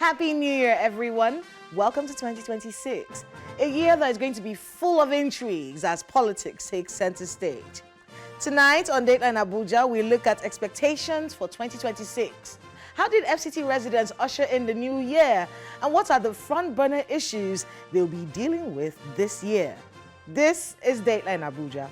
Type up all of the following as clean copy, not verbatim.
Happy New Year, everyone. Welcome to 2026, a year that is going to be full of intrigues as politics takes center stage. Tonight on Dateline Abuja, we look at expectations for 2026. How did FCT residents usher in the new year? And what are the front-burner issues they'll be dealing with this year? This is Dateline Abuja.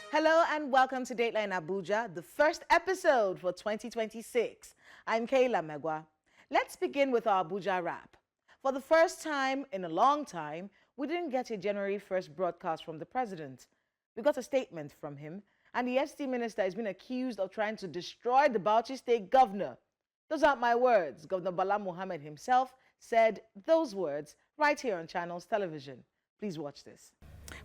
Hello and welcome to Dateline Abuja, the first episode for 2026. I'm Kayla Megwa. Let's begin with our Abuja wrap. For the first time in a long time, we didn't get a January 1st broadcast from the president. We got a statement from him, and the FCT minister has been accused of trying to destroy the Bauchi state governor. Those aren't my words. Governor Bala Mohammed himself said those words right here on Channels Television. Please watch this.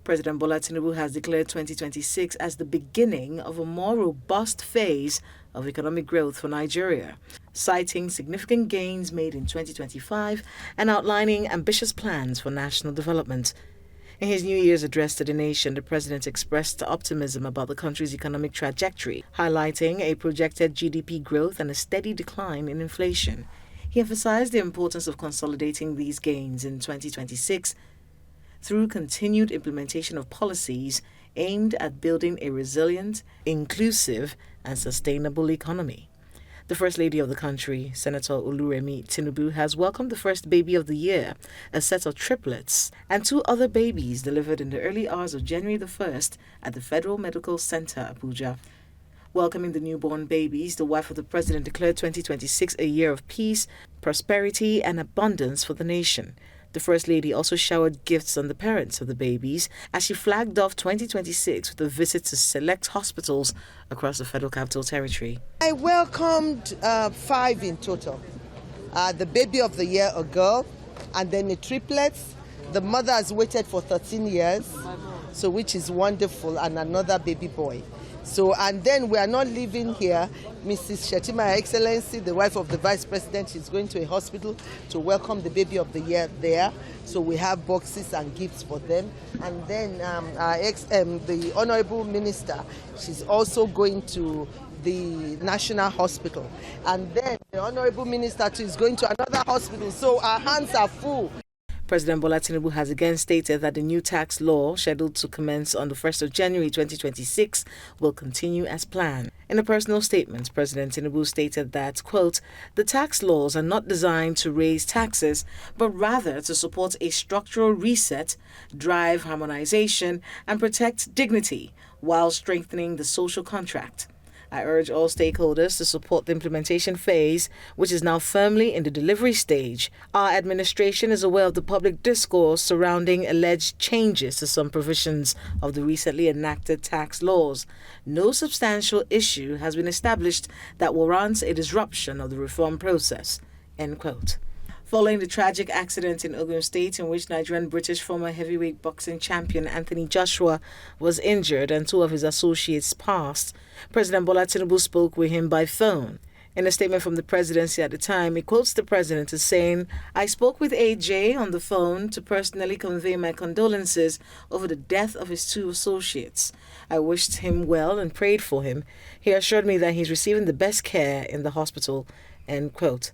President Bola Tinubu has declared 2026 as the beginning of a more robust phase of economic growth for Nigeria, citing significant gains made in 2025 and outlining ambitious plans for national development. In his New Year's address to the nation, the president expressed optimism about the country's economic trajectory, highlighting a projected GDP growth and a steady decline in inflation. He emphasized the importance of consolidating these gains in 2026 through continued implementation of policies aimed at building a resilient, inclusive, and sustainable economy. The First Lady of the country, Senator Oluremi Tinubu, has welcomed the first baby of the year, a set of triplets, and two other babies delivered in the early hours of January the 1st at the Federal Medical Center, Abuja. Welcoming the newborn babies, the wife of the president declared 2026 a year of peace, prosperity, and abundance for the nation. The First Lady also showered gifts on the parents of the babies as she flagged off 2026 with a visit to select hospitals across the Federal Capital Territory. I welcomed 5 in total. The baby of the year, a girl, and then the triplets. The mother has waited for 13 years, so which is wonderful, and another baby boy. So, and then we are not living here. Mrs. Shetima, Her Excellency, the wife of the Vice President, is going to a hospital to welcome the baby of the year there. So we have boxes and gifts for them. And then the Honorable Minister, she's also going to the National Hospital. And then the Honorable Minister too is going to another hospital. So our hands are full. President Bola Tinubu has again stated that the new tax law, scheduled to commence on the 1st of January 2026, will continue as planned. In a personal statement, President Tinubu stated that, quote, the tax laws are not designed to raise taxes, but rather to support a structural reset, drive harmonization, and protect dignity, while strengthening the social contract. I urge all stakeholders to support the implementation phase, which is now firmly in the delivery stage. Our administration is aware of the public discourse surrounding alleged changes to some provisions of the recently enacted tax laws. No substantial issue has been established that warrants a disruption of the reform process. End quote. Following the tragic accident in Ogun State in which Nigerian-British former heavyweight boxing champion Anthony Joshua was injured and 2 of his associates passed, President Bola Tinubu spoke with him by phone. In a statement from the presidency at the time, he quotes the president as saying, I spoke with AJ on the phone to personally convey my condolences over the death of his 2 associates. I wished him well and prayed for him. He assured me that he's receiving the best care in the hospital. End quote.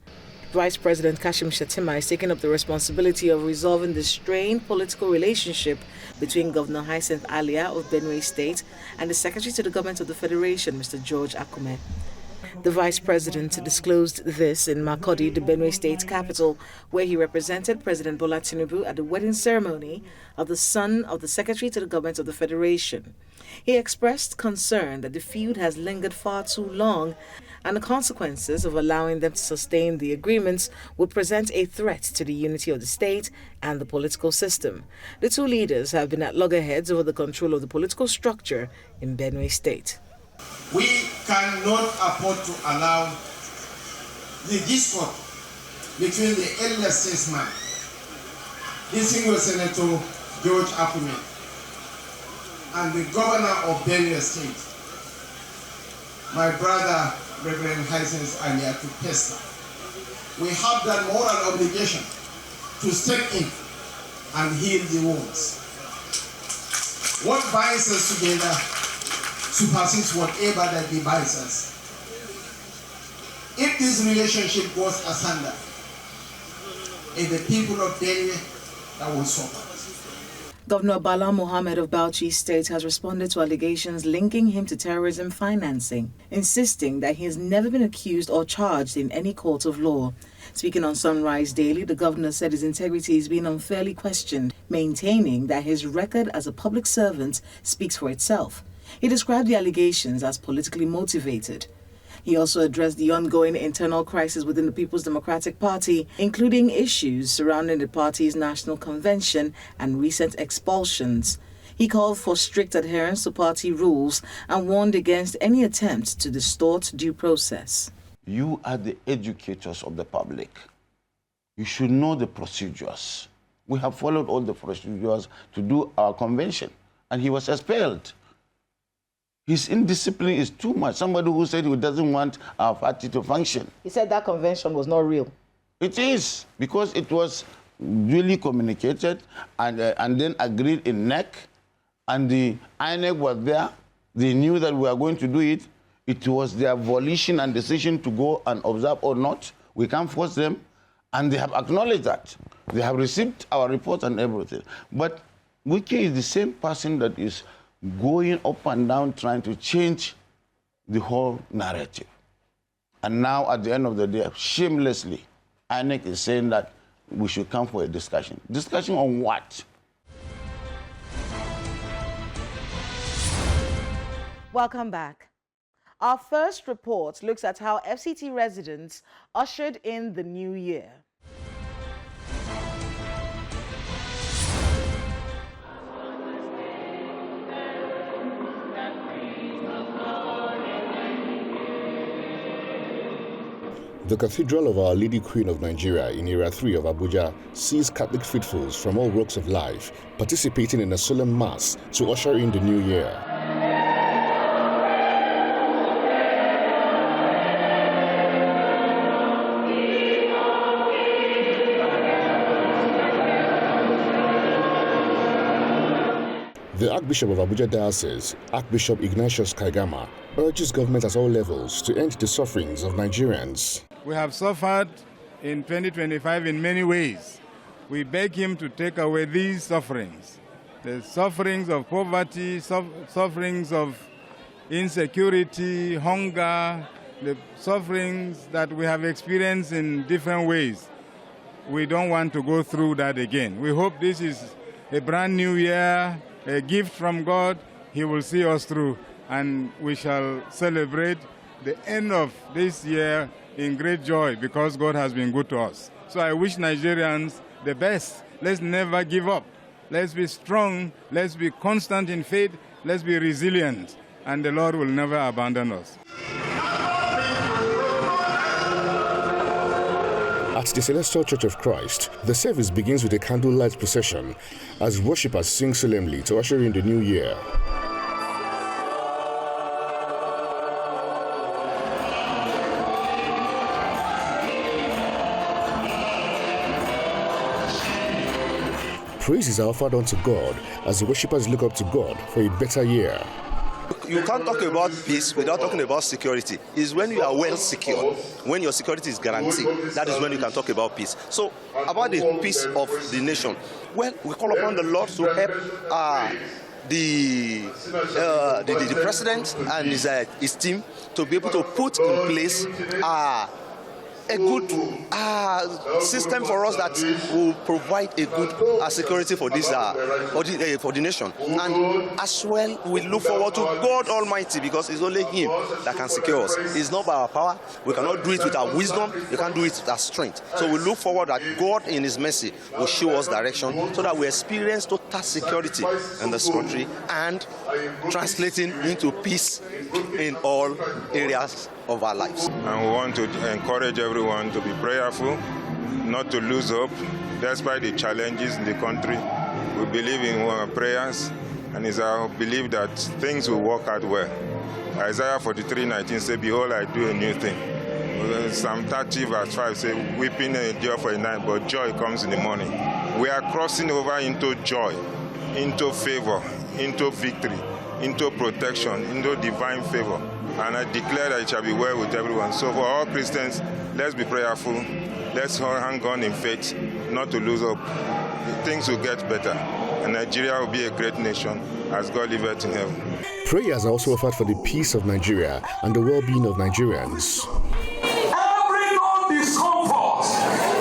Vice President Kashim Shettima is taking up the responsibility of resolving the strained political relationship between Governor Hyacinth Alia of Benue State and the Secretary to the Government of the Federation, Mr. George Akume. The Vice President disclosed this in Makurdi, the Benue State capital, where he represented President Bola Tinubu at the wedding ceremony of the son of the Secretary to the Government of the Federation. He expressed concern that the feud has lingered far too long and the consequences of allowing them to sustain the agreements would present a threat to the unity of the state and the political system. The 2 leaders have been at loggerheads over the control of the political structure in Benue State. We cannot afford to allow the discord between the elder statesman, distinguished Senator George Akume, and the governor of Benue State my brother, Reverend Hyacinth Aliatu Pesta. We have that moral obligation to step in and heal the wounds. What binds us together supersedes whatever that divides us. If this relationship goes asunder, it's the people of Delhi that will suffer. Governor Bala Mohammed of Bauchi State has responded to allegations linking him to terrorism financing, insisting that he has never been accused or charged in any court of law. Speaking on Sunrise Daily, the governor said his integrity is being unfairly questioned, maintaining that his record as a public servant speaks for itself. He described the allegations as politically motivated. He also addressed the ongoing internal crisis within the People's Democratic Party, including issues surrounding the party's national convention and recent expulsions. He called for strict adherence to party rules and warned against any attempt to distort due process. You are the educators of the public. You should know the procedures. We have followed all the procedures to do our convention, and he was expelled. His indiscipline is too much. Somebody who said he doesn't want our party to function. He said that convention was not real. It is, because it was duly communicated and then agreed in NEC, and the INEC was there. They knew that we were going to do it. It was their volition and decision to go and observe or not. We can't force them, and they have acknowledged that. They have received our report and everything. But Wike is the same person that is going up and down trying to change the whole narrative. And now, at the end of the day, shamelessly, INEC is saying that we should come for a discussion. Discussion on what? Welcome back. Our first report looks at how FCT residents ushered in the new year. The Cathedral of Our Lady Queen of Nigeria in Area 3 of Abuja sees Catholic faithfuls from all walks of life participating in a solemn mass to usher in the new year. The Archbishop of Abuja Diocese, Archbishop Ignatius Kaigama, urges government at all levels to end the sufferings of Nigerians. We have suffered in 2025 in many ways. We beg him to take away these sufferings. The sufferings of poverty, sufferings of insecurity, hunger, the sufferings that we have experienced in different ways. We don't want to go through that again. We hope this is a brand new year, a gift from God. He will see us through, and we shall celebrate the end of this year in great joy because God has been good to us. So I wish Nigerians the best. Let's never give up. Let's be strong. Let's be constant in faith. Let's be resilient, and the Lord will never abandon us. At the Celestial Church of Christ, the service begins with a candlelight procession as worshippers sing solemnly to usher in the new year. Praise is offered unto God as the worshippers look up to God for a better year. You can't talk about peace without talking about security. It's when you are well secured, when your security is guaranteed, that is when you can talk about peace. So, about the peace of the nation, well, we call upon the Lord to help the president and his team to be able to put in place a good system for us that will provide a good security for this for the nation. And as well, we look forward to God Almighty, because it's only Him that can secure us. It's not by our power. We cannot do it with our wisdom. We can't do it with our strength. So we look forward that God in His mercy will show us direction so that we experience total security in this country and translating into peace in all areas of our lives. And we want to encourage everyone to be prayerful, not to lose hope, despite the challenges in the country. We believe in our prayers, and it's our belief that things will work out well. Isaiah 43:19 says, behold, I do a new thing. Psalm 30 verse 5 says, weeping endure for a night, but joy comes in the morning. We are crossing over into joy, into favor, into victory, into protection, into divine favor. And I declare that it shall be well with everyone. So for all Christians, let's be prayerful. Let's hang on in faith, not to lose hope. Things will get better. And Nigeria will be a great nation as God liveth in heaven. Prayers are also offered for the peace of Nigeria and the well-being of Nigerians. Every non-discomfort,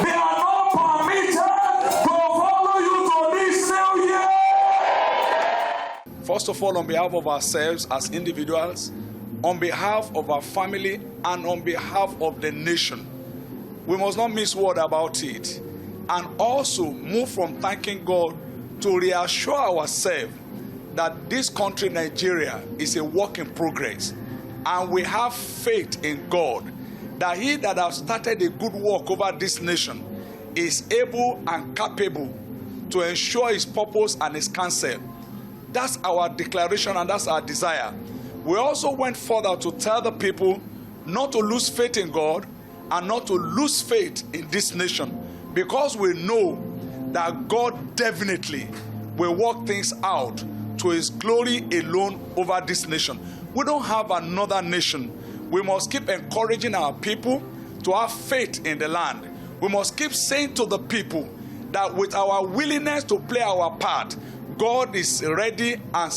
they are not permitted to follow you to this new year. First of all, on behalf of ourselves as individuals, on behalf of our family, and on behalf of the nation, we must not miss word about it, and also move from thanking God to reassure ourselves that this country, Nigeria, is a work in progress, and we have faith in God that He that has started a good work over this nation is able and capable to ensure His purpose and His counsel. That's our declaration and that's our desire. We also went further to tell the people not to lose faith in God and not to lose faith in this nation, because we know that God definitely will work things out to His glory alone over this nation. We don't have another nation. We must keep encouraging our people to have faith in the land. We must keep saying to the people that with our willingness to play our part, God is ready and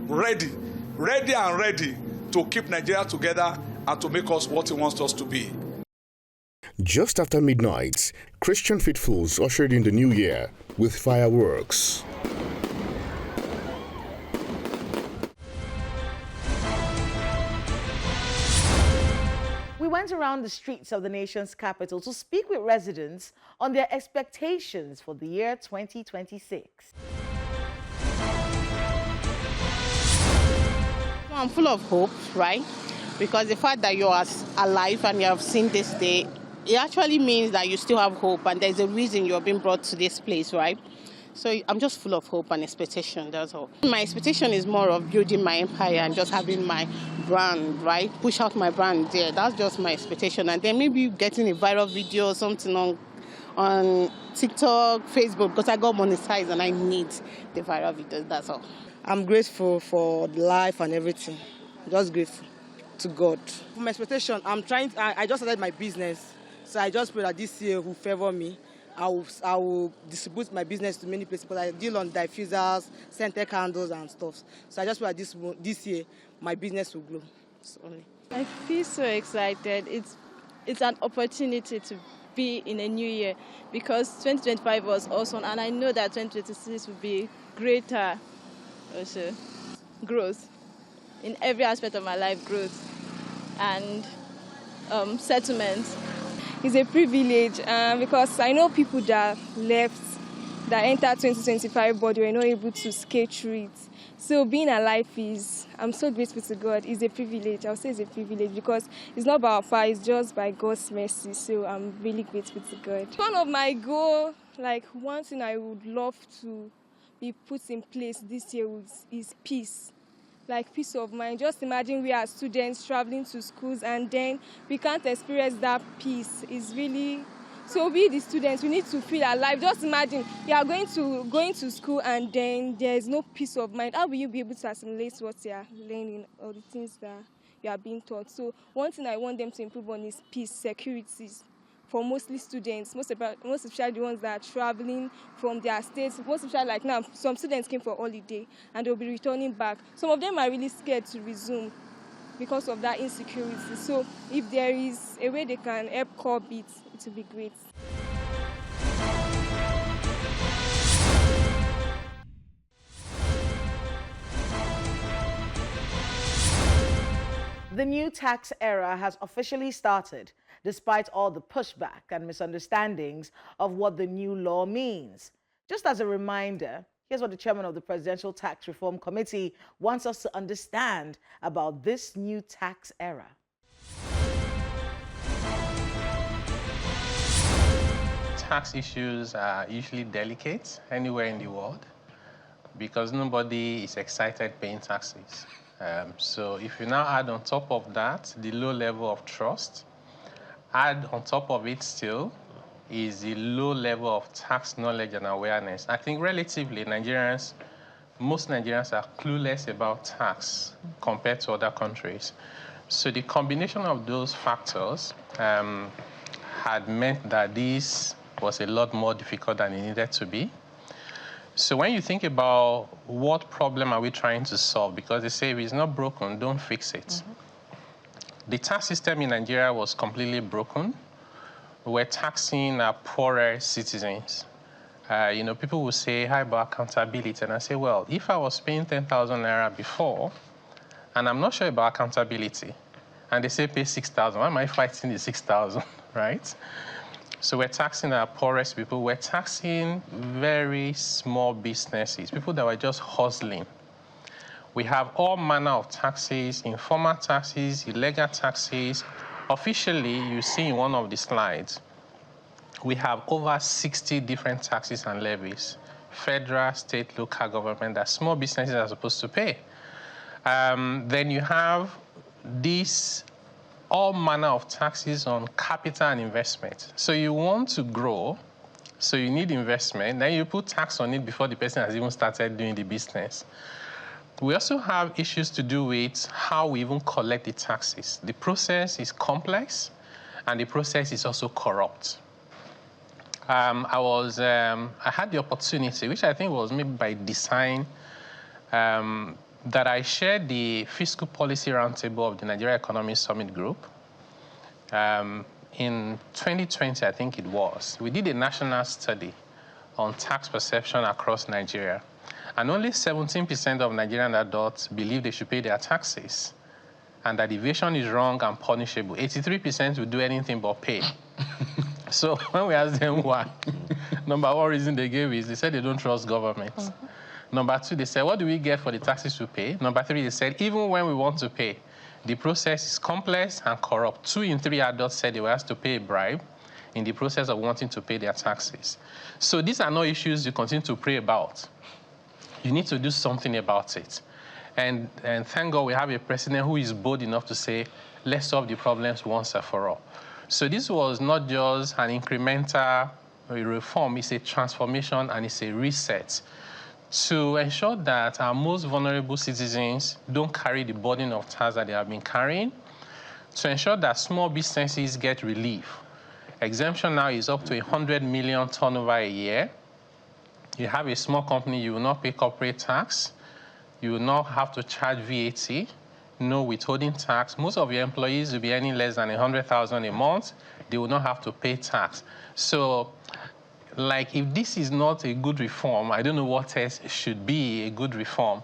ready to keep Nigeria together and to make us what He wants us to be. Just after midnight, Christian faithfuls ushered in the new year with fireworks. We went around the streets of the nation's capital to speak with residents on their expectations for the year 2026. I'm full of hope, right? Because the fact that you are alive and you have seen this day, it actually means that you still have hope, and there's a reason you're being brought to this place, right? So I'm just full of hope and expectation, that's all. My expectation is more of building my empire and just having my brand, right? Push out my brand there. That's just my expectation. And then maybe getting a viral video or something on TikTok, Facebook, because I got monetized and I need the viral videos, that's all. I'm grateful for life and everything. Just grateful to God. For my expectation, I just started my business. So I just pray that this year will favor me. I will distribute my business to many places, because I deal on diffusers, scented candles and stuff. So I just pray that this year my business will grow. I feel so excited. It's an opportunity to be in a new year, because 2025 was awesome, and I know that 2026 will be greater also. Growth in every aspect of my life, growth and settlement. It's a privilege because I know people that left, that entered 2025, but they were not able to skate through it. So being alive I'm so grateful to God. It's a privilege. I'll say it's a privilege because it's not by our power, it's just by God's mercy. So I'm really grateful to God. One of my goals, like one thing I would love to be put in place this year is peace. Like peace of mind. Just imagine we are students traveling to schools and then we can't experience that peace. It's really, so we the students, we need to feel alive. Just imagine you are going to school and then there is no peace of mind. How will you be able to assimilate what you are learning or the things that you are being taught? So one thing I want them to improve on is peace, security. For mostly students, most especially the ones that are traveling from their states, most especially like now, some students came for holiday and they'll be returning back. Some of them are really scared to resume because of that insecurity. So if there is a way they can help curb it, it will be great. The new tax era has officially started, despite all the pushback and misunderstandings of what the new law means. Just as a reminder, here's what the chairman of the Presidential Tax Reform Committee wants us to understand about this new tax era. Tax issues are usually delicate anywhere in the world because nobody is excited paying taxes. So if you now add on top of that the low level of trust, add on top of it still is the low level of tax knowledge and awareness. I think relatively most Nigerians are clueless about tax compared to other countries. So the combination of those factors had meant that this was a lot more difficult than it needed to be. So when you think about what problem are we trying to solve, because they say if it's not broken, don't fix it. The tax system in Nigeria was completely broken. We're taxing our poorer citizens. People will say, how about accountability? And I say, well, if I was paying 10,000 naira before, and I'm not sure about accountability, and they say pay 6,000, why am I fighting the 6,000, right? So we're taxing our poorest people. We're taxing very small businesses, people that were just hustling. We have all manner of taxes, informal taxes, illegal taxes. Officially, you see in one of the slides, we have over 60 different taxes and levies, federal, state, local government, that small businesses are supposed to pay. Then you have these all manner of taxes on capital and investment. So you want to grow, so you need investment, then you put tax on it before the person has even started doing the business. We also have issues to do with how we even collect the taxes. The process is complex, and the process is also corrupt. I had the opportunity, which I think was maybe by design, that I shared the fiscal policy roundtable of the Nigeria Economic Summit Group. In 2020, I think it was, we did a national study on tax perception across Nigeria. And only 17% of Nigerian adults believe they should pay their taxes, and that evasion is wrong and punishable. 83% will do anything but pay. So when we asked them why, number one reason they gave is they said they don't trust government. Number two, they said, what do we get for the taxes we pay? Number three, they said, even when we want to pay, the process is complex and corrupt. 2 in 3 adults said they were asked to pay a bribe in the process of wanting to pay their taxes. So these are not issues you continue to pray about. You need to do something about it. And thank God we have a president who is bold enough to say, let's solve the problems once and for all. So this was not just an incremental reform, it's a transformation and it's a reset to ensure that our most vulnerable citizens don't carry the burden of tax that they have been carrying, to ensure that small businesses get relief. Exemption now is up to 100 million turnover a year. You have a small company, you will not pay corporate tax, you will not have to charge VAT, no withholding tax. Most of your employees will be earning less than 100,000 a month. They will not have to pay tax. So, if this is not a good reform, I don't know what else should be a good reform.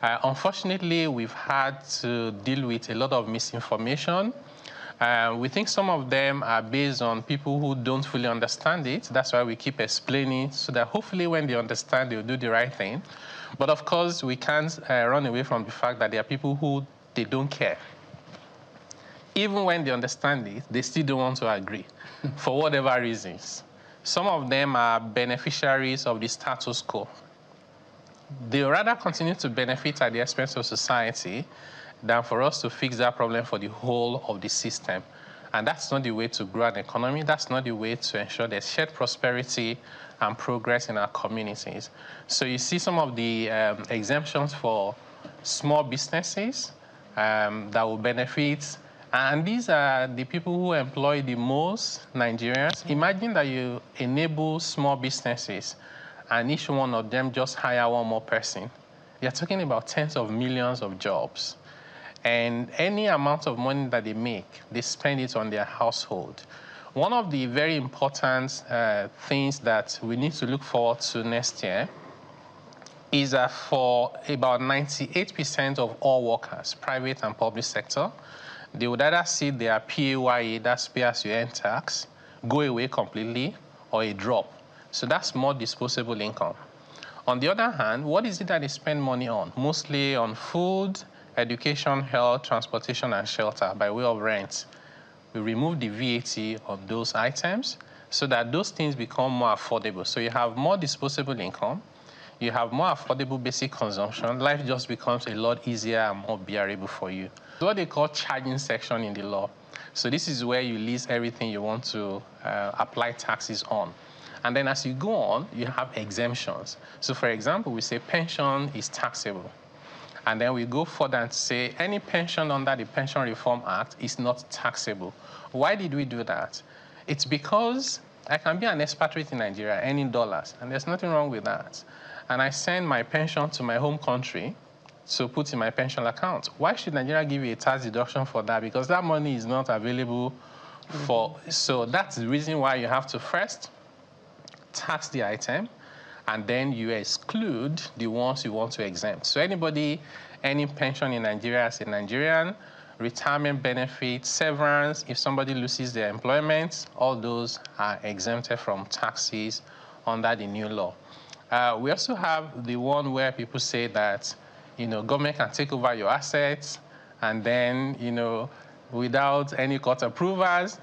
Unfortunately, we've had to deal with a lot of misinformation. We think some of them are based on people who don't fully understand it. That's why we keep explaining, so that hopefully when they understand, they'll do the right thing. But of course, we can't run away from the fact that there are people who they don't care. Even when they understand it, they still don't want to agree for whatever reasons. Some of them are beneficiaries of the status quo. They rather continue to benefit at the expense of society than for us to fix that problem for the whole of the system. And that's not the way to grow an economy. That's not the way to ensure there's shared prosperity and progress in our communities. So you see some of the exemptions for small businesses that will benefit. And these are the people who employ the most Nigerians. Imagine that you enable small businesses and each one of them just hire one more person. You're talking about tens of millions of jobs. And any amount of money that they make, they spend it on their household. One of the very important things that we need to look forward to next year is that for about 98% of all workers, private and public sector, they would either see their PAYE, that's pay as you earn tax, go away completely, or a drop. So that's more disposable income. On the other hand, what is it that they spend money on? Mostly on food, education, health, transportation, and shelter by way of rent. We remove the VAT on those items so that those things become more affordable. So you have more disposable income. you have more affordable basic consumption, life just becomes a lot easier and more bearable for you. It's what they call charging section in the law. So this is where you list everything you want to apply taxes on. And then as you go on, you have exemptions. So for example, we say pension is taxable. And then we go further and say any pension under the Pension Reform Act is not taxable. Why did we do that? It's because I can be an expatriate in Nigeria earning dollars, and there's nothing wrong with that. And I send my pension to my home country to put in my pension account. Why should Nigeria give you a tax deduction for that? Because that money is not available for... So that's the reason why you have to first tax the item, and then you exclude the ones you want to exempt. So anybody earning pension in Nigeria as a Nigerian, retirement benefits, severance, if somebody loses their employment, all those are exempted from taxes under the new law. We also have the one where people say that, government can take over your assets and then, without any court approvals.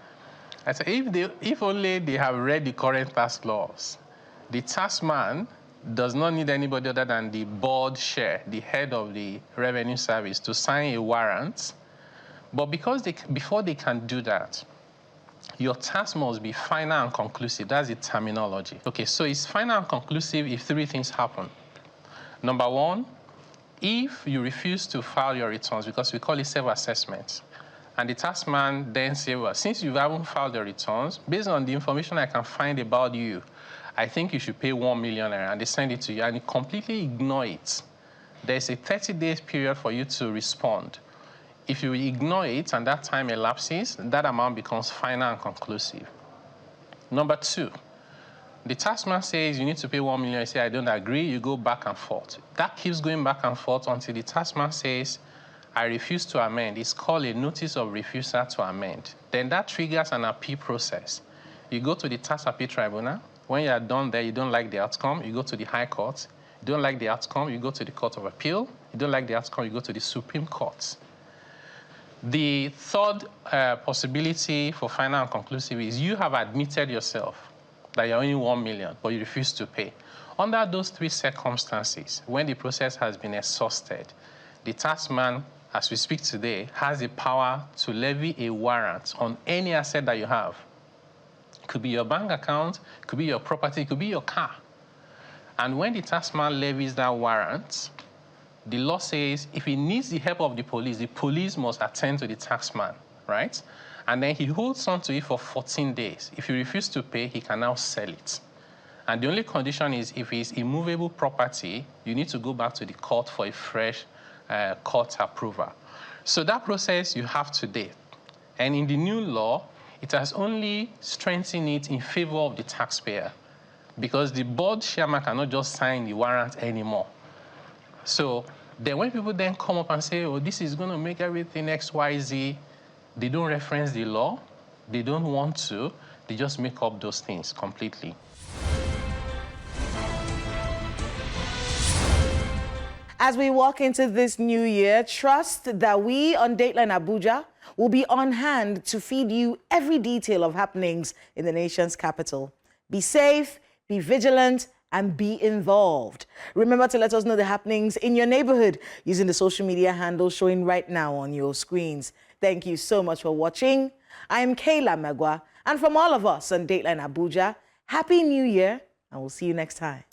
I say if only they have read the current tax laws, the taxman does not need anybody other than the board chair, the head of the revenue service, to sign a warrant. But because before they can do that, your tax must be final and conclusive. That's the terminology. Okay, so it's final and conclusive if three things happen. Number one, if you refuse to file your returns, because we call it self-assessment, and the taxman then says, well, since you haven't filed your returns, based on the information I can find about you, I think you should pay 1 million naira, and they send it to you, and you completely ignore it. There's a 30-day period for you to respond. If you ignore it and that time elapses, that amount becomes final and conclusive. Number two, the taxman says you need to pay 1 million. You say, I don't agree. You go back and forth. That keeps going back and forth until the taxman says, I refuse to amend. It's called a notice of refusal to amend. Then that triggers an appeal process. You go to the tax appeal tribunal. When you are done there, you don't like the outcome, you go to the High Court. You don't like the outcome, you go to the Court of Appeal. You don't like the outcome, you go to the Supreme Court. The third possibility for final and conclusive is you have admitted yourself that you're only 1 million, but you refuse to pay. Under those three circumstances, when the process has been exhausted, the taxman, as we speak today, has the power to levy a warrant on any asset that you have. It could be your bank account, it could be your property, it could be your car. And when the taxman levies that warrant, the law says if he needs the help of the police must attend to the taxman, right? And then he holds on to it for 14 days. If you refuse to pay, he can now sell it. And the only condition is if it's immovable property, you need to go back to the court for a fresh court approval. So that process you have today. And in the new law, it has only strengthened it in favor of the taxpayer because the board chairman cannot just sign the warrant anymore. So then when people then come up and say, oh, this is going to make everything X, Y, Z, they don't reference the law, they don't want to, they just make up those things completely. As we walk into this new year, trust that we on Dateline Abuja will be on hand to feed you every detail of happenings in the nation's capital. Be safe, be vigilant, and be involved. Remember to let us know the happenings in your neighborhood using the social media handles showing right now on your screens. Thank you so much for watching. I am Kayla Megwa, and from all of us on Dateline Abuja, Happy New Year, and we'll see you next time.